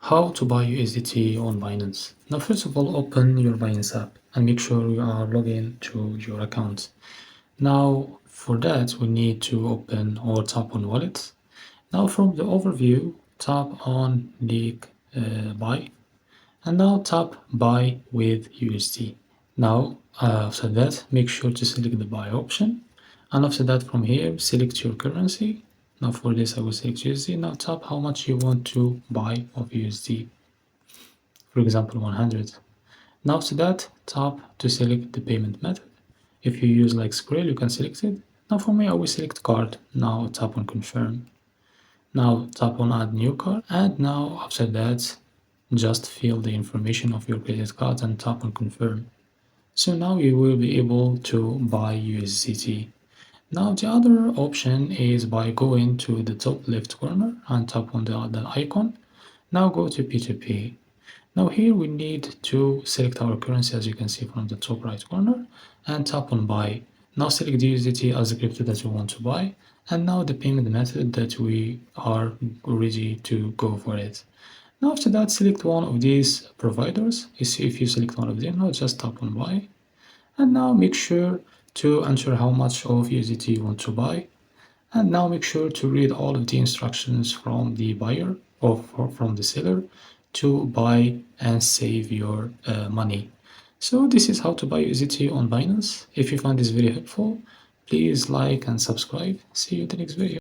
How to buy USDT on Binance. Now, first of all, open your Binance app and make sure you are logged in to your account. Now, for that, we need to open or tap on Wallet. Now, from the overview, tap on the Buy, and now tap Buy with USD. Now, after that, make sure to select the Buy option, and after that, from here, select your currency. Now, for this, I will select USD. Now, tap how much you want to buy of USD. For example, 100. Now to that, tap to select the payment method. If you use like Skrill, you can select it. Now for me, I will select card. Now tap on confirm. Now tap on add new card. And now after that, just fill the information of your credit card and tap on confirm. So now you will be able to buy USDT. Now the other option is by going to the top left corner and tap on the icon. Now go to P2P. Now here we need to select our currency, as you can see from the top right corner, and tap on buy. Now select the USDT as the crypto that you want to buy, and now the payment method that we are ready to go for it. Now after that, select one of these providers. If you select one of them, now just tap on buy, and now make sure to enter how much of USDT you want to buy, and now make sure to read all of the instructions from the buyer or from the seller to buy and save your money. So this is how to buy USDT on Binance. If you find this very helpful, please like and subscribe. See you in the next video.